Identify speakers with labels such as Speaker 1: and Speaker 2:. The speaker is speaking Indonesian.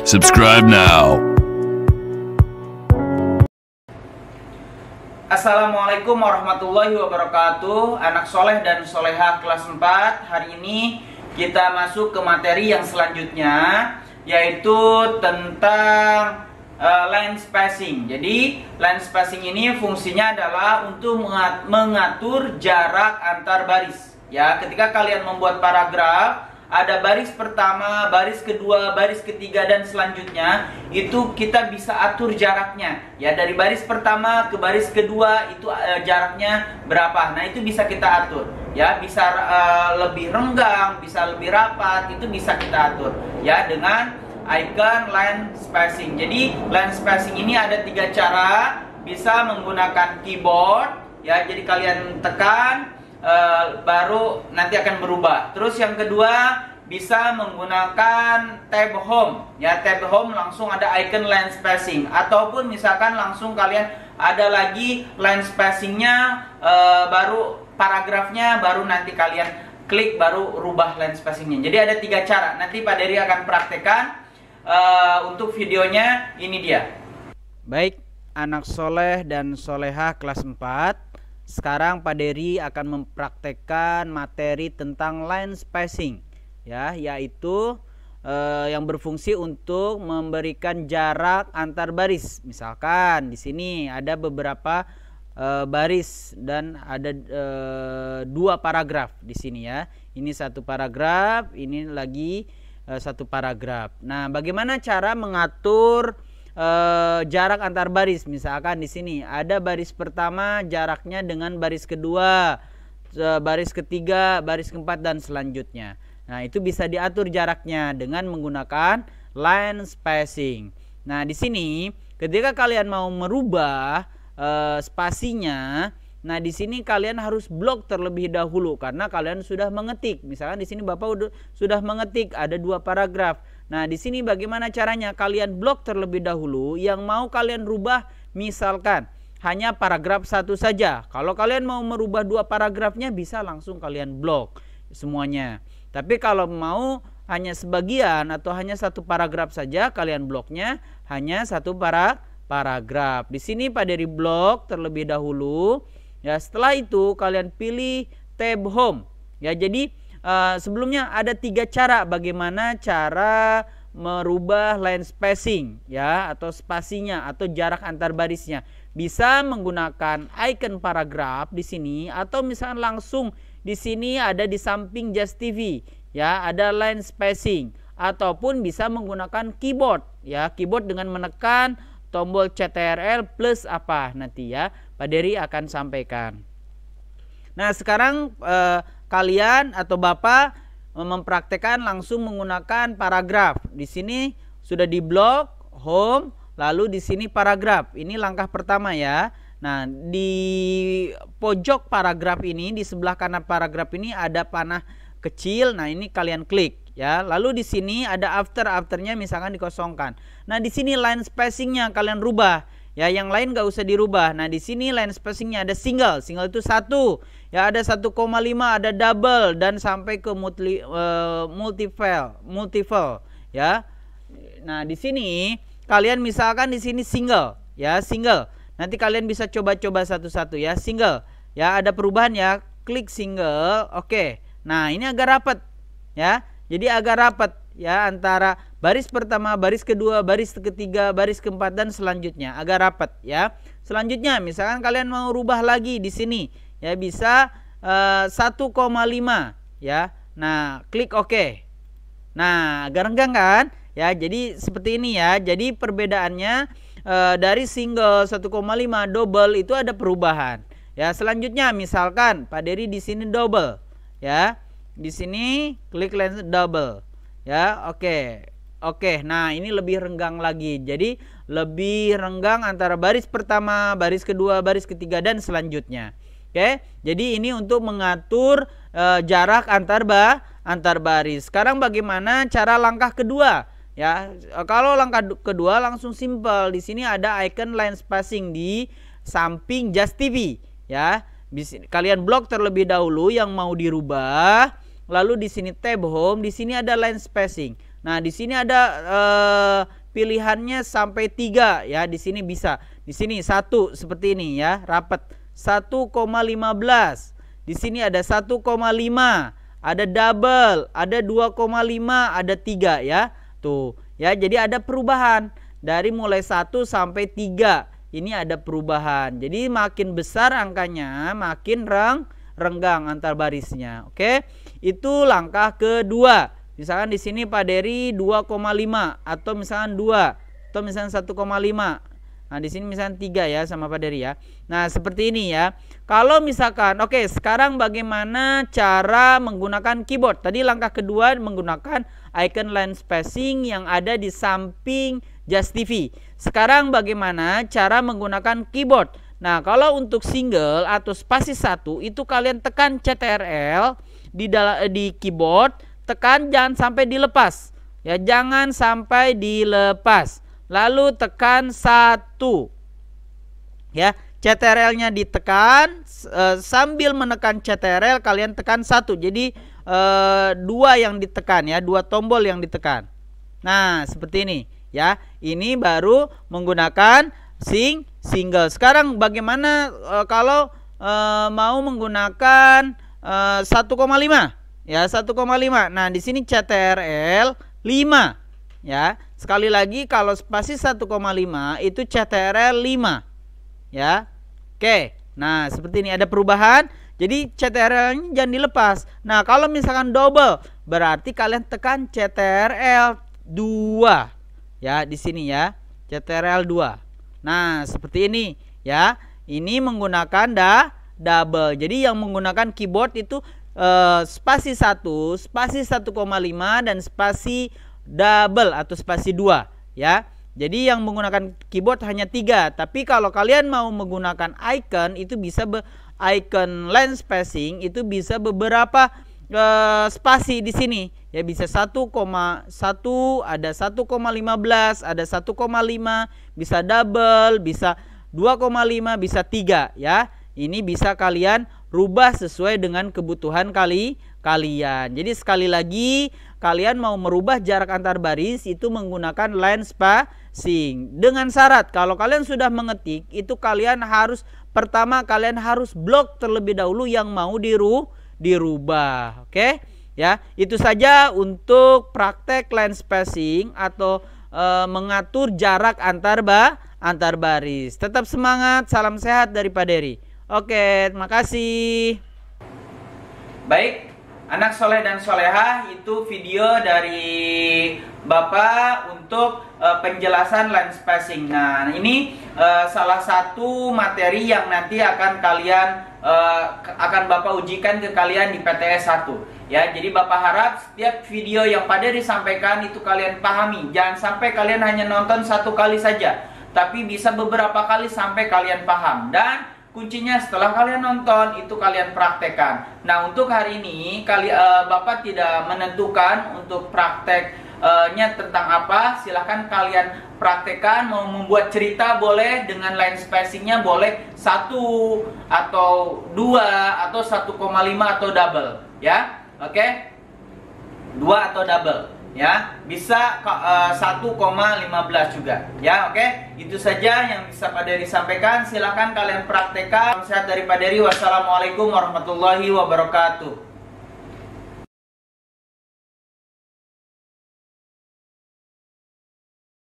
Speaker 1: Subscribe now.
Speaker 2: Assalamualaikum warahmatullahi wabarakatuh. Anak soleh dan solehah kelas 4. Hari ini kita masuk ke materi yang selanjutnya, yaitu tentang line spacing. Jadi line spacing ini fungsinya adalah untuk mengatur jarak antar baris. Ya, ketika kalian membuat paragraf, ada baris pertama, baris kedua, baris ketiga, dan selanjutnya itu kita bisa atur jaraknya. Ya, dari baris pertama ke baris kedua itu jaraknya berapa. Nah, itu bisa kita atur. Ya, bisa lebih renggang, bisa lebih rapat, itu bisa kita atur. Ya, dengan icon line spacing. Jadi line spacing ini ada 3 cara. Bisa menggunakan keyboard. Ya, jadi kalian tekan. Baru nanti akan berubah. Terus yang kedua bisa menggunakan tab home. Ya, tab home langsung ada icon line spacing. Ataupun misalkan langsung kalian ada lagi line spacingnya, baru paragrafnya, baru nanti kalian klik baru rubah line spacingnya. Jadi ada 3 cara. Nanti Pak Dery akan praktekkan. Untuk videonya ini dia. Baik, anak soleh dan solehah kelas 4. Sekarang Pak Dery akan mempraktekkan materi tentang line spacing, ya, yaitu yang berfungsi untuk memberikan jarak antar baris. Misalkan di sini ada beberapa baris dan ada 2 paragraf di sini, ya. Ini 1 paragraf, ini lagi 1 paragraf. Nah, bagaimana cara mengatur jarak antar baris? Misalkan di sini ada baris pertama jaraknya dengan baris kedua, baris ketiga, baris keempat, dan selanjutnya. Nah, itu bisa diatur jaraknya dengan menggunakan line spacing. Nah, di sini ketika kalian mau merubah spasinya, nah di sini kalian harus blok terlebih dahulu karena kalian sudah mengetik. Misalkan di sini Bapak sudah mengetik ada 2 paragraf. Nah, di sini bagaimana caranya? Kalian blok terlebih dahulu. Yang mau kalian rubah misalkan hanya paragraf 1 saja. Kalau kalian mau merubah 2 paragrafnya bisa langsung kalian blok semuanya. Tapi kalau mau hanya sebagian atau hanya 1 paragraf saja, kalian bloknya hanya 1 paragraf. Di sini Pak Dery blok terlebih dahulu. Ya, setelah itu kalian pilih tab home. Ya, jadi sebelumnya ada 3 cara bagaimana cara merubah line spacing, ya, atau spasinya atau jarak antar barisnya. Bisa menggunakan icon paragraf di sini atau misalkan langsung di sini ada di samping Just TV, ya, ada line spacing, ataupun bisa menggunakan keyboard, ya, keyboard dengan menekan tombol CTRL plus apa nanti, ya, Pak Dery akan sampaikan. Nah, sekarang kalian atau Bapak mempraktekkan langsung menggunakan paragraf. Di sini sudah di blok home, lalu di sini paragraf. Ini langkah pertama, ya. Nah, di pojok paragraf ini, di sebelah kanan paragraf ini ada panah kecil. Nah, ini kalian klik, ya. Lalu di sini ada afternya misalkan dikosongkan. Nah, di sini line spacingnya kalian rubah. Ya, yang lain gak usah dirubah. Nah, di sini line spacingnya ada single itu 1. Ya, ada 1,5, ada double, dan sampai ke multiple, ya. Nah, di sini kalian misalkan di sini single, ya, single. Nanti kalian bisa coba-coba satu-satu, ya, single. Ya, ada perubahan, ya. Klik single. Oke. Nah, ini agak rapat, ya. Jadi agak rapat, ya, antara baris pertama, baris kedua, baris ketiga, baris keempat, dan selanjutnya agak rapat, ya. Selanjutnya misalkan kalian mau rubah lagi di sini, ya, bisa 1,5, ya. Nah, klik OK. Nah, agak renggang kan, ya. Jadi seperti ini, ya. Jadi perbedaannya dari single 1,5 double itu ada perubahan, ya. Selanjutnya misalkan Pak Dery di sini double, ya. Di sini klik line double, ya. Oke. Nah, ini lebih renggang lagi. Jadi lebih renggang antara baris pertama, baris kedua, baris ketiga, dan selanjutnya. Oke. Jadi ini untuk mengatur jarak antar baris. Sekarang bagaimana cara langkah kedua? Ya, kalau langkah kedua langsung simple. Di sini ada icon line spacing di samping Just TV, ya. Kalian blok terlebih dahulu yang mau dirubah. Lalu di sini tab home, di sini ada line spacing. Nah, di sini ada pilihannya sampai 3 ya. Di sini bisa. Di sini 1 seperti ini ya, rapat 1,15. Di sini ada 1,5, ada double, ada 2,5, ada 3 ya. Tuh, ya. Jadi ada perubahan dari mulai 1 sampai 3. Ini ada perubahan. Jadi makin besar angkanya, makin renggang antar barisnya. Oke. Itu langkah kedua. Misalkan di sini Pak Dery 2,5 atau misalkan 2 atau misalkan 1,5. Nah, di sini misalkan 3 ya sama Pak Dery ya. Nah, seperti ini ya. Kalau misalkan oke, sekarang bagaimana cara menggunakan keyboard? Tadi langkah kedua menggunakan icon line spacing yang ada di samping Just TV. Sekarang bagaimana cara menggunakan keyboard? Nah, kalau untuk single atau spasi 1 itu kalian tekan CTRL di keyboard, tekan jangan sampai dilepas. Ya, jangan sampai dilepas. Lalu tekan 1. Ya, CTRL-nya ditekan, sambil menekan CTRL kalian tekan 1. Jadi 2 yang ditekan ya, 2 tombol yang ditekan. Nah, seperti ini ya. Ini baru menggunakan single. Sekarang bagaimana kalau mau menggunakan 1,5 ya, 1,5. Nah, di sini CTRL 5 ya. Sekali lagi kalau spasi 1,5 itu CTRL 5 ya. Oke. Nah, seperti ini ada perubahan. Jadi CTRL-nya jangan dilepas. Nah, kalau misalkan double berarti kalian tekan CTRL 2 ya, di sini ya. CTRL 2. Nah, seperti ini ya. Ini menggunakan double. Jadi yang menggunakan keyboard itu spasi 1, spasi 1,5 dan spasi double atau spasi 2 ya. Jadi yang menggunakan keyboard hanya 3. Tapi kalau kalian mau menggunakan icon itu bisa icon line spacing itu bisa beberapa spasi di sini ya, bisa 1,1, ada 1,15, ada 1,5, bisa double, bisa 2,5, bisa 3 ya. Ini bisa kalian rubah sesuai dengan kebutuhan kalian. Jadi sekali lagi, kalian mau merubah jarak antar baris itu menggunakan line spacing. Dengan syarat kalau kalian sudah mengetik itu kalian harus pertama kalian harus blok terlebih dahulu yang mau dirubah. Oke? Ya, itu saja untuk praktek line spacing atau mengatur jarak antar baris. Tetap semangat, salam sehat dari Pak Dery. Oke, terima kasih. Baik, anak soleh dan soleha, itu video dari Bapak untuk penjelasan line spacing. Nah, ini salah satu materi yang nanti akan Bapak ujikan ke kalian di PTS 1. Ya, jadi Bapak harap setiap video yang Pak Dery sampaikan itu kalian pahami. Jangan sampai kalian hanya nonton 1 kali saja, tapi bisa beberapa kali sampai kalian paham. Dan kuncinya setelah kalian nonton itu kalian praktekkan. Nah, untuk hari ini Bapak tidak menentukan untuk prakteknya tentang apa. Silahkan kalian praktekkan. Mau membuat cerita boleh, dengan line spacingnya boleh 1 atau 2 atau 1,5 atau double ya. Oke, 2 atau double ya, bisa 1,15 juga ya. Oke, itu saja yang bisa Pak Dery sampaikan. Silahkan kalian praktekkan. Salam sehat dari Pak Dery. Wassalamualaikum warahmatullahi wabarakatuh.